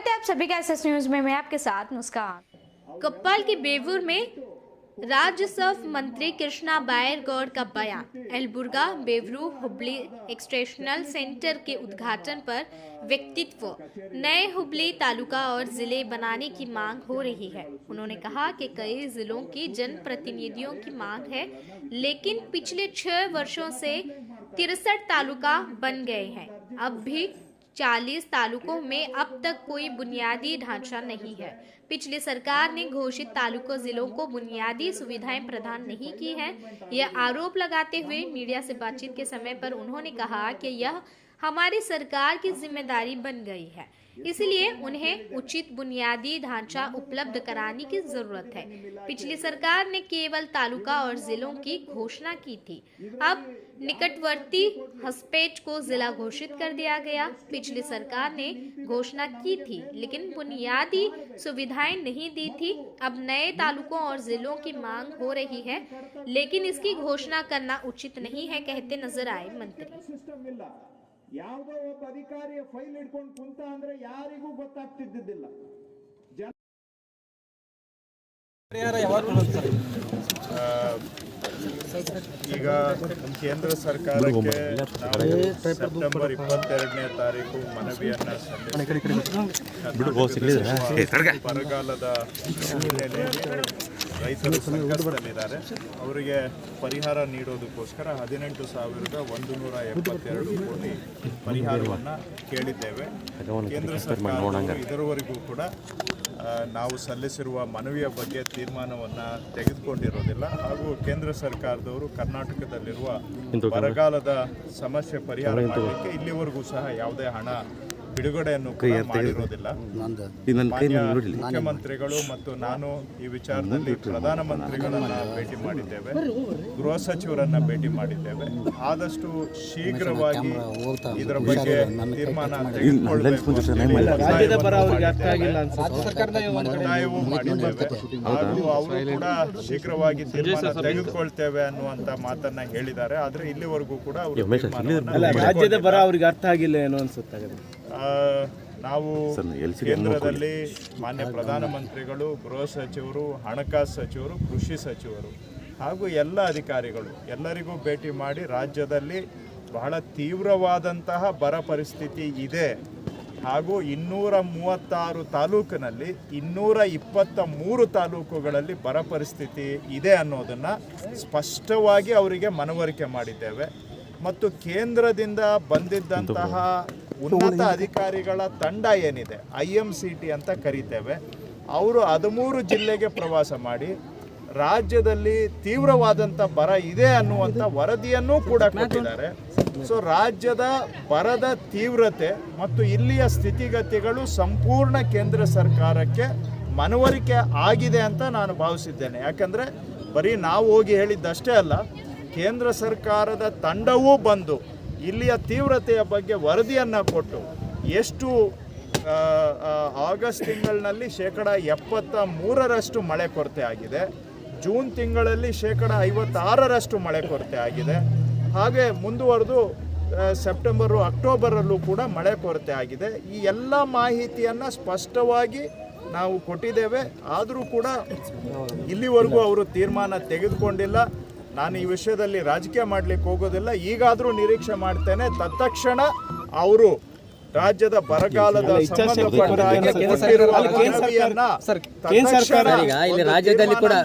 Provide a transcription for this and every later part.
स्वागत है आप सभी का एसएस न्यूज में। मैं आपके साथ मुस्कान। कोप्पल के बेवूर में राजस्व मंत्री कृष्णा बैरगौड़ का बयान। एलबुर्गा बेवरू हुबली एक्सटेंशनल सेंटर के उद्घाटन पर व्यक्तित्व नए हुबली तालुका और जिले बनाने की मांग हो रही है। उन्होंने कहा कि कई जिलों की जनप्रतिनिधियों की मांग है, लेकिन पिछले 6 वर्षों से 63 तालुका बन गए हैं। अब भी 40 तालुकों में अब तक कोई बुनियादी ढांचा नहीं है। पिछली सरकार ने घोषित तालुकों जिलों को बुनियादी सुविधाएं प्रदान नहीं की हैं। यह आरोप लगाते हुए मीडिया से बातचीत के समय पर उन्होंने कहा कि यह हमारी सरकार की जिम्मेदारी बन गई है, इसलिए उन्हें उचित बुनियादी ढांचा उपलब्ध कराने की जरूरत है। पिछली सरकार ने केवल तालुका और जिलों की घोषणा की थी। अब निकटवर्ती हसपेट को जिला घोषित कर दिया गया। पिछली सरकार ने घोषणा की थी, लेकिन बुनियादी सुविधाएं नहीं दी थी। अब नए तालुकों और जिलों की मांग हो रही है, लेकिन इसकी घोषणा करना उचित नहीं है, कहते नजर आए मंत्री। ಯಾವುದೋ ಒಬ್ಬ ಅಧಿಕಾರಿಯ ಫೈಲ್ ಹಿಡ್ಕೊಂಡು ಕುಂತ ಅಂದ್ರೆ ಯಾರಿಗೂ ಗೊತ್ತಾಗ್ತಿದ್ದಿಲ್ಲ. ಈಗ ಕೇಂದ್ರ ಸರ್ಕಾರಕ್ಕೆ ಸೆಪ್ಟೆಂಬರ್ 22ನೇ ತಾರೀಕು ಮನವಿಯನ್ನ ಬರಗಾಲದ ಹಿನ್ನೆಲೆಯಲ್ಲಿ ರೈತರು ಸಂಕಷ್ಟದಲ್ಲಿದ್ದಾರೆ. ಅವರಿಗೆ ಪರಿಹಾರ ನೀಡೋದಕ್ಕೋಸ್ಕರ 18,172 ಕೋಟಿ ಪರಿಹಾರವನ್ನು ಕೇಳಿದ್ದೇವೆ. ಕೇಂದ್ರ ಸರ್ಕಾರ ಇದರವರೆಗೂ ಕೂಡ ನಾವು ಸಲ್ಲಿಸಿರುವ ಮನವಿಯ ಬಗ್ಗೆ ತೀರ್ಮಾನವನ್ನು ತೆಗೆದುಕೊಂಡಿರೋದಿಲ್ಲ. ಹಾಗೂ ಕೇಂದ್ರ ಸರ್ಕಾರದವರು ಕರ್ನಾಟಕದಲ್ಲಿರುವ ಬರಗಾಲದ ಸಮಸ್ಯೆ ಪರಿಹಾರ ಮಾಡಲಿಕ್ಕೆ ಇಲ್ಲಿವರೆಗೂ ಸಹ ಯಾವುದೇ ಹಣ ಬಿಡುಗಡೆಯನ್ನು ಮಾಡಿರೋದಿಲ್ಲ. ಮುಖ್ಯಮಂತ್ರಿಗಳು ಮತ್ತು ನಾನು ಈ ವಿಚಾರದಲ್ಲಿ ಪ್ರಧಾನಮಂತ್ರಿಗಳನ್ನ ಭೇಟಿ ಮಾಡಿದ್ದೇವೆ, ಗೃಹ ಸಚಿವರನ್ನ ಭೇಟಿ ಮಾಡಿದ್ದೇವೆ. ಆದಷ್ಟು ಶೀಘ್ರವಾಗಿ ಇದರ ಬಗ್ಗೆ ತೀರ್ಮಾನ ತೆಗೆದುಕೊಳ್ಳಬೇಕು ಒತ್ತಾಯವೂ ಮಾಡಿದ್ದೇವೆ. ಹಾಗೂ ಅವರು ಕೂಡ ಶೀಘ್ರವಾಗಿ ತೀರ್ಮಾನ ತೆಗೆದುಕೊಳ್ತೇವೆ ಅನ್ನುವಂತ ಮಾತನ್ನ ಹೇಳಿದ್ದಾರೆ. ಆದ್ರೆ ಇಲ್ಲಿವರೆಗೂ ಕೂಡ ರಾಜ್ಯದ ಬರ ಅವರಿಗೆ ಅರ್ಥ ಆಗಿಲ್ಲ ಏನೋ ಅನ್ಸುತ್ತೆ. ನಾವು ಕೇಂದ್ರದಲ್ಲಿ ಮಾನ್ಯ ಪ್ರಧಾನಮಂತ್ರಿಗಳು, ಗೃಹ ಸಚಿವರು, ಹಣಕಾಸು ಸಚಿವರು, ಕೃಷಿ ಸಚಿವರು ಹಾಗೂ ಎಲ್ಲ ಅಧಿಕಾರಿಗಳು ಎಲ್ಲರಿಗೂ ಭೇಟಿ ಮಾಡಿ ರಾಜ್ಯದಲ್ಲಿ ಬಹಳ ತೀವ್ರವಾದಂತಹ ಬರ ಪರಿಸ್ಥಿತಿ ಇದೆ ಹಾಗೂ 236 ತಾಲೂಕಿನಲ್ಲಿ 223 ತಾಲೂಕುಗಳಲ್ಲಿ ಬರ ಪರಿಸ್ಥಿತಿ ಇದೆ ಅನ್ನೋದನ್ನು ಸ್ಪಷ್ಟವಾಗಿ ಅವರಿಗೆ ಮನವರಿಕೆ ಮಾಡಿದ್ದೇವೆ. ಮತ್ತು ಕೇಂದ್ರದಿಂದ ಬಂದಿದ್ದಂತಹ ಉನ್ನತ ಅಧಿಕಾರಿಗಳ ತಂಡ ಏನಿದೆ, IMCT ಅಂತ ಕರೀತೇವೆ, ಅವರು 13 ಜಿಲ್ಲೆಗೆ ಪ್ರವಾಸ ಮಾಡಿ ರಾಜ್ಯದಲ್ಲಿ ತೀವ್ರವಾದಂಥ ಬರ ಇದೆ ಅನ್ನುವಂಥ ವರದಿಯನ್ನೂ ಕೂಡ ಕೊಟ್ಟಿದ್ದಾರೆ. ಸೊ ರಾಜ್ಯದ ಬರದ ತೀವ್ರತೆ ಮತ್ತು ಇಲ್ಲಿಯ ಸ್ಥಿತಿಗತಿಗಳು ಸಂಪೂರ್ಣ ಕೇಂದ್ರ ಸರ್ಕಾರಕ್ಕೆ ಮನವರಿಕೆ ಆಗಿದೆ ಅಂತ ನಾನು ಭಾವಿಸಿದ್ದೇನೆ. ಯಾಕಂದರೆ ಬರೀ ನಾವು ಹೋಗಿ ಹೇಳಿದ್ದಷ್ಟೇ ಅಲ್ಲ, ಕೇಂದ್ರ ಸರ್ಕಾರದ ತಂಡವೂ ಬಂದು ಇಲ್ಲಿಯ ತೀವ್ರತೆಯ ಬಗ್ಗೆ ವರದಿಯನ್ನು ಕೊಟ್ಟು ಎಷ್ಟು ಆಗಸ್ಟ್ ತಿಂಗಳಿನಲ್ಲಿ 73% ಮಳೆ ಕೊರತೆ ಆಗಿದೆ, ಜೂನ್ ತಿಂಗಳಲ್ಲಿ 56% ಮಳೆ ಕೊರತೆ ಆಗಿದೆ, ಹಾಗೆ ಮುಂದುವರೆದು ಸೆಪ್ಟೆಂಬರು ಅಕ್ಟೋಬರಲ್ಲೂ ಕೂಡ ಮಳೆ ಕೊರತೆ ಆಗಿದೆ. ಈ ಎಲ್ಲ ಮಾಹಿತಿಯನ್ನು ಸ್ಪಷ್ಟವಾಗಿ ನಾವು ಕೊಟ್ಟಿದ್ದೇವೆ. ಆದರೂ ಕೂಡ ಇಲ್ಲಿವರೆಗೂ ಅವರು ತೀರ್ಮಾನ ತೆಗೆದುಕೊಂಡಿಲ್ಲ. ನಾನು ಈ ವಿಷಯದಲ್ಲಿ ರಾಜಕೀಯ ಮಾಡಲಿಕ್ಕೆ ಹೋಗೋದಿಲ್ಲ. ಈಗಾದರೂ ನಿರೀಕ್ಷೆ ಮಾಡ್ತೇನೆ, ತತ್ಕ್ಷಣ ಅವರು ರಾಜ್ಯದ ಬರಗಾಲದ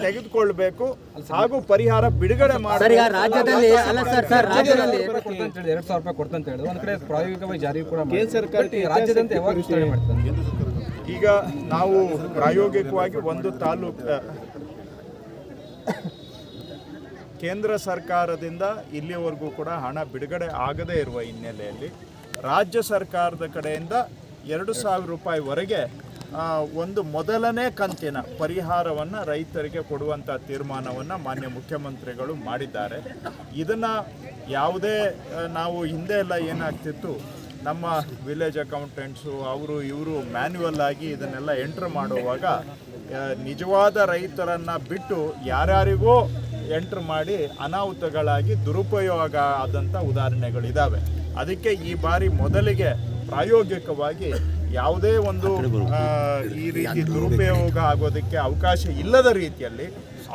ತೆಗೆದುಕೊಳ್ಬೇಕು ಹಾಗೂ ಪರಿಹಾರ ಬಿಡುಗಡೆ ಮಾಡಿ. ಈಗ ನಾವು ಪ್ರಾಯೋಗಿಕವಾಗಿ ಒಂದು ತಾಲೂಕು ಕೇಂದ್ರ ಸರ್ಕಾರದಿಂದ ಇಲ್ಲಿವರೆಗೂ ಕೂಡ ಹಣ ಬಿಡುಗಡೆ ಆಗದೇ ಇರುವ ಹಿನ್ನೆಲೆಯಲ್ಲಿ ರಾಜ್ಯ ಸರ್ಕಾರದ ಕಡೆಯಿಂದ 2,000 ರೂಪಾಯಿವರೆಗೆ ಒಂದು ಮೊದಲನೇ ಕಂತಿನ ಪರಿಹಾರವನ್ನು ರೈತರಿಗೆ ಕೊಡುವಂಥ ತೀರ್ಮಾನವನ್ನು ಮಾನ್ಯ ಮುಖ್ಯಮಂತ್ರಿಗಳು ಮಾಡಿದ್ದಾರೆ. ಇದನ್ನು ಯಾವುದೇ ನಾವು ಹಿಂದೆ ಎಲ್ಲ ಏನಾಗ್ತಿತ್ತು, ನಮ್ಮ ವಿಲೇಜ್ ಅಕೌಂಟೆಂಟ್ಸು ಅವರು ಇವರು ಮ್ಯಾನ್ಯುವಲ್ ಆಗಿ ಇದನ್ನೆಲ್ಲ ಎಂಟ್ರ್ ಮಾಡುವಾಗ ನಿಜವಾದ ರೈತರನ್ನು ಬಿಟ್ಟು ಯಾರ್ಯಾರಿಗೋ ಎಂಟ್ರ್ ಮಾಡಿ ಅನಾಹುತಗಳಾಗಿ ದುರುಪಯೋಗ ಆದಂಥ ಉದಾಹರಣೆಗಳಿದ್ದಾವೆ. ಅದಕ್ಕೆ ಈ ಬಾರಿ ಮೊದಲಿಗೆ ಪ್ರಾಯೋಗಿಕವಾಗಿ ಯಾವುದೇ ಒಂದು ಈ ರೀತಿ ದುರುಪಯೋಗ ಆಗೋದಕ್ಕೆ ಅವಕಾಶ ಇಲ್ಲದ ರೀತಿಯಲ್ಲಿ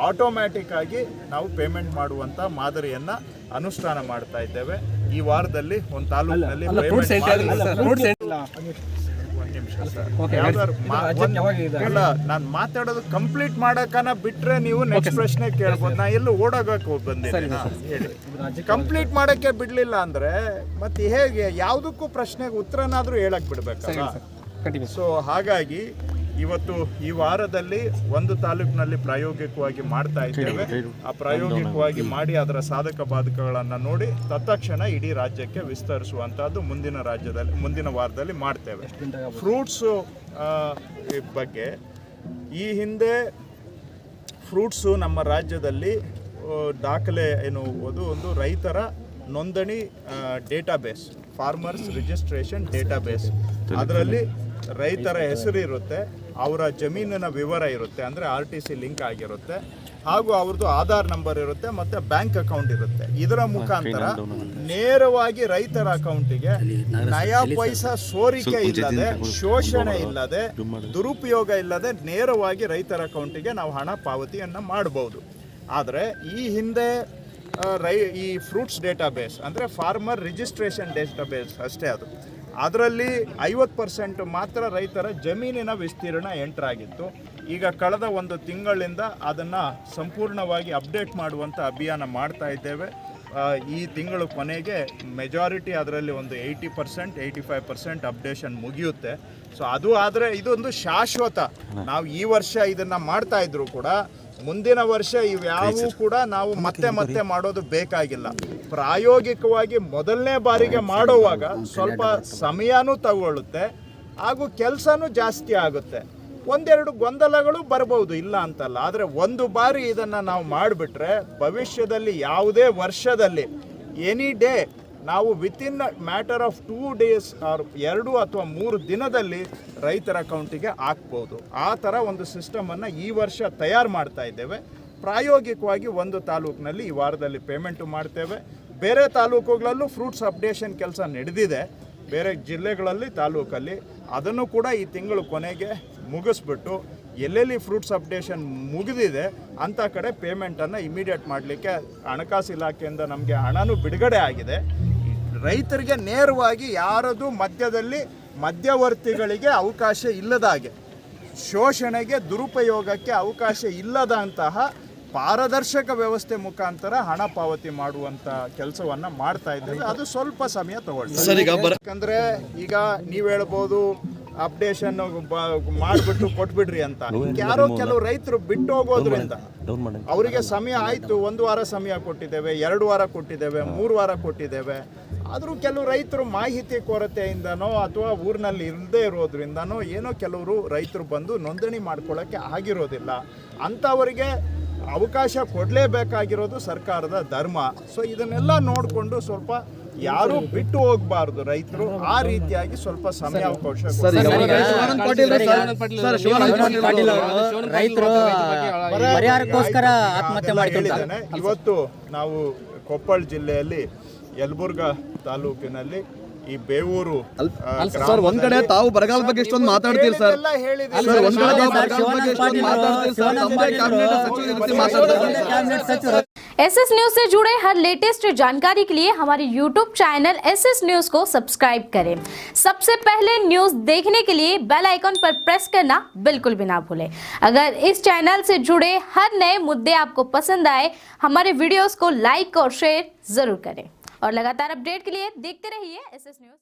ಆಟೋಮ್ಯಾಟಿಕ್ ಆಗಿ ನಾವು ಪೇಮೆಂಟ್ ಮಾಡುವಂಥ ಮಾದರಿಯನ್ನು ಅನುಷ್ಠಾನ ಮಾಡ್ತಾ ಇದ್ದೇವೆ. ಈ ವಾರದಲ್ಲಿ ಒಂದು ತಾಲೂಕಿನಲ್ಲಿ ನಾನು ಮಾತಾಡೋದು ಕಂಪ್ಲೀಟ್ ಮಾಡಕನ ಬಿಟ್ರೆ ನೀವು ನೆಕ್ಸ್ಟ್ ಪ್ರಶ್ನೆ ಕೇಳ್ಬೋದು. ನಾ ಎಲ್ಲೂ ಓಡೋಗಕ್ಕೆ ಬಂದಿದ್ದೀನಿ ಹೇಳಿ. ಕಂಪ್ಲೀಟ್ ಮಾಡಕ್ಕೆ ಬಿಡ್ಲಿಲ್ಲ ಅಂದ್ರೆ ಮತ್ತೆ ಹೇಗೆ ಯಾವುದಕ್ಕೂ ಪ್ರಶ್ನೆಗೆ ಉತ್ತರನಾದ್ರೂ ಹೇಳಕ್ ಬಿಡ್ಬೇಕಲ್ಲ. ಸೊ ಹಾಗಾಗಿ ಇವತ್ತು ಈ ವಾರದಲ್ಲಿ ಒಂದು ತಾಲೂಕಿನಲ್ಲಿ ಪ್ರಾಯೋಗಿಕವಾಗಿ ಮಾಡ್ತಾ ಇದ್ದೇವೆ. ಆ ಪ್ರಾಯೋಗಿಕವಾಗಿ ಮಾಡಿ ಅದರ ಸಾಧಕ ಬಾಧಕಗಳನ್ನು ನೋಡಿ ತತ್ಕ್ಷಣ ಇಡೀ ರಾಜ್ಯಕ್ಕೆ ವಿಸ್ತರಿಸುವಂತಹದ್ದು ಮುಂದಿನ ವಾರದಲ್ಲಿ ಮಾಡ್ತೇವೆ. ಫ್ರೂಟ್ಸು ಬಗ್ಗೆ ಈ ಹಿಂದೆ ಫ್ರೂಟ್ಸು ನಮ್ಮ ರಾಜ್ಯದಲ್ಲಿ ದಾಖಲೆ ಎನ್ನುವುದು ಒಂದು ರೈತರ ನೋಂದಣಿ ಡೇಟಾಬೇಸ್, ಫಾರ್ಮರ್ಸ್ ರಿಜಿಸ್ಟ್ರೇಷನ್ ಡೇಟಾಬೇಸ್. ಅದರಲ್ಲಿ ರೈತರ ಹೆಸರು ಇರುತ್ತೆ, ಅವರ ಜಮೀನಿನ ವಿವರ ಇರುತ್ತೆ, ಅಂದರೆ RTC ಲಿಂಕ್ ಆಗಿರುತ್ತೆ, ಹಾಗೂ ಅವ್ರದ್ದು ಆಧಾರ್ ನಂಬರ್ ಇರುತ್ತೆ ಮತ್ತು ಬ್ಯಾಂಕ್ ಅಕೌಂಟ್ ಇರುತ್ತೆ. ಇದರ ಮುಖಾಂತರ ನೇರವಾಗಿ ರೈತರ ಅಕೌಂಟಿಗೆ ನಯಾ ಪೈಸಾ ಸೋರಿಕೆ ಇಲ್ಲದೆ, ಶೋಷಣೆ ಇಲ್ಲದೆ, ದುರುಪಯೋಗ ಇಲ್ಲದೆ ನೇರವಾಗಿ ರೈತರ ಅಕೌಂಟಿಗೆ ನಾವು ಹಣ ಪಾವತಿಯನ್ನು ಮಾಡಬಹುದು. ಆದರೆ ಈ ಹಿಂದೆ ಈ ಫ್ರೂಟ್ಸ್ ಡೇಟಾಬೇಸ್ ಅಂದರೆ ಫಾರ್ಮರ್ ರಿಜಿಸ್ಟ್ರೇಷನ್ ಡೇಟಾಬೇಸ್ ಅಷ್ಟೇ ಅದು. ಅದರಲ್ಲಿ 50% ಮಾತ್ರ ರೈತರ ಜಮೀನಿನ ವಿಸ್ತೀರ್ಣ ಎಂಟರ್ ಆಗಿತ್ತು. ಈಗ ಕಳೆದ ಒಂದು ತಿಂಗಳಿಂದ ಅದನ್ನು ಸಂಪೂರ್ಣವಾಗಿ ಅಪ್ಡೇಟ್ ಮಾಡುವಂಥ ಅಭಿಯಾನ ಮಾಡ್ತಾ ಇದ್ದೇವೆ. ಈ ತಿಂಗಳು ಕೊನೆಗೆ ಮೆಜಾರಿಟಿ ಅದರಲ್ಲಿ ಒಂದು 80% 85% ಅಪ್ಡೇಷನ್ ಮುಗಿಯುತ್ತೆ. ಸೊ ಅದು ಆದರೆ ಇದೊಂದು ಶಾಶ್ವತ. ನಾವು ಈ ವರ್ಷ ಇದನ್ನು ಮಾಡ್ತಾ ಇದ್ರು ಕೂಡ ಮುಂದಿನ ವರ್ಷ ಇವ್ಯಾವೂ ಕೂಡ ನಾವು ಮತ್ತೆ ಮಾಡೋದು ಬೇಕಾಗಿಲ್ಲ. ಪ್ರಾಯೋಗಿಕವಾಗಿ ಮೊದಲನೇ ಬಾರಿಗೆ ಮಾಡುವಾಗ ಸ್ವಲ್ಪ ಸಮಯನೂ ತಗೊಳ್ಳುತ್ತೆ, ಹಾಗೂ ಕೆಲಸನೂ ಜಾಸ್ತಿ ಆಗುತ್ತೆ. ಒಂದೆರಡು ಗೊಂದಲಗಳು ಬರ್ಬೋದು, ಇಲ್ಲ ಅಂತಲ್ಲ. ಆದರೆ ಒಂದು ಬಾರಿ ಇದನ್ನು ನಾವು ಮಾಡಿಬಿಟ್ರೆ ಭವಿಷ್ಯದಲ್ಲಿ ಯಾವುದೇ ವರ್ಷದಲ್ಲಿ ಎನಿ ಡೇ ನಾವು within matter of 2 days or 2 ಅಥವಾ 3 ದಿನದಲ್ಲಿ ರೈತರ ಅಕೌಂಟಿಗೆ ಹಾಕ್ಬೋದು. ಆ ಥರ ಒಂದು ಸಿಸ್ಟಮನ್ನು ಈ ವರ್ಷ ತಯಾರು ಮಾಡ್ತಾ ಇದ್ದೇವೆ. ಪ್ರಾಯೋಗಿಕವಾಗಿ ಒಂದು ತಾಲೂಕಿನಲ್ಲಿ ಈ ವಾರದಲ್ಲಿ ಪೇಮೆಂಟು ಮಾಡ್ತೇವೆ. ಬೇರೆ ತಾಲೂಕುಗಳಲ್ಲೂ ಫ್ರೂಟ್ಸ್ ಅಪ್ಡೇಷನ್ ಕೆಲಸ ನಡೆದಿದೆ, ಬೇರೆ ಜಿಲ್ಲೆಗಳಲ್ಲಿ ತಾಲೂಕಲ್ಲಿ. ಅದನ್ನು ಕೂಡ ಈ ತಿಂಗಳು ಕೊನೆಗೆ ಮುಗಿಸ್ಬಿಟ್ಟು ಎಲ್ಲೆಲ್ಲಿ ಫ್ರೂಟ್ಸ್ ಅಪ್ಡೇಷನ್ ಮುಗಿದಿದೆ ಅಂಥ ಕಡೆ ಪೇಮೆಂಟನ್ನು ಇಮಿಡಿಯೇಟ್ ಮಾಡಲಿಕ್ಕೆ ಹಣಕಾಸು ಇಲಾಖೆಯಿಂದ ನಮಗೆ ಹಣನೂ ಬಿಡುಗಡೆ ಆಗಿದೆ. ರೈತರಿಗೆ ನೇರವಾಗಿ ಯಾರದು ಮಧ್ಯವರ್ತಿಗಳಿಗೆ ಅವಕಾಶ ಇಲ್ಲದಾಗೆ, ಶೋಷಣೆಗೆ ದುರುಪಯೋಗಕ್ಕೆ ಅವಕಾಶ ಇಲ್ಲದಂತಹ ಪಾರದರ್ಶಕ ವ್ಯವಸ್ಥೆ ಮುಖಾಂತರ ಹಣ ಪಾವತಿ ಮಾಡುವಂಥ ಕೆಲಸವನ್ನು ಮಾಡ್ತಾ ಇದ್ದೇವೆ. ಅದು ಸ್ವಲ್ಪ ಸಮಯ ತಗೊಳ್ತದೆ. ಯಾಕಂದರೆ ಈಗ ನೀವು ಹೇಳ್ಬೋದು ಅಪ್ಡೇಷನ್ ಮಾಡಿಬಿಟ್ಟು ಕೊಟ್ಬಿಡ್ರಿ ಅಂತ. ಯಾರೋ ಕೆಲವು ರೈತರು ಬಿಟ್ಟು ಹೋಗೋದ್ರಿಂದ ಅವರಿಗೆ ಸಮಯ ಆಯಿತು, 1 ವಾರ ಸಮಯ ಕೊಟ್ಟಿದ್ದೇವೆ, 2 ವಾರ ಕೊಟ್ಟಿದ್ದೇವೆ, 3 ವಾರ ಕೊಟ್ಟಿದ್ದೇವೆ. ಆದರೂ ಕೆಲವು ರೈತರು ಮಾಹಿತಿ ಕೊರತೆಯಿಂದನೋ ಅಥವಾ ಊರಿನಲ್ಲಿ ಇಲ್ಲದೆ ಇರೋದ್ರಿಂದನೋ ಏನೋ ಕೆಲವರು ರೈತರು ಬಂದು ನೋಂದಣಿ ಮಾಡ್ಕೊಳ್ಳೋಕ್ಕೆ ಆಗಿರೋದಿಲ್ಲ. ಅಂಥವರಿಗೆ ಅವಕಾಶ ಕೊಡಲೇಬೇಕಾಗಿರೋದು ಸರ್ಕಾರದ ಧರ್ಮ. ಸೊ ಇದನ್ನೆಲ್ಲ ನೋಡಿಕೊಂಡು ಸ್ವಲ್ಪ ಯಾರು ಬಿಟ್ಟು ಹೋಗಬಾರ್ದು ರೈತರು, ಆ ರೀತಿಯಾಗಿ ಸ್ವಲ್ಪ ಸಮಯಾವಕಾಶ ಹೇಳಿದ್ದೇನೆ. ಇವತ್ತು ನಾವು ಕೊಪ್ಪಳ ಜಿಲ್ಲೆಯಲ್ಲಿ ಯಲಬುರ್ಗಾ ತಾಲೂಕಿನಲ್ಲಿ ಈ ಬೇವೂರು ಒಂದ್ ಕಡೆ ತಾವು ಬರಗಾಲ ಬಗ್ಗೆ ಇಷ್ಟೊಂದು ಮಾತಾಡ್ತೀರಿ ಸರ್, SS न्यूज से जुड़े हर लेटेस्ट जानकारी के लिए हमारे YouTube चैनल SS न्यूज को सब्सक्राइब करें। सबसे पहले न्यूज देखने के लिए बेल आइकन पर प्रेस करना बिल्कुल भी ना भूलें। अगर इस चैनल से जुड़े हर नए मुद्दे आपको पसंद आए, हमारे वीडियोस को लाइक और शेयर जरूर करें और लगातार अपडेट के लिए देखते रहिए SS न्यूज।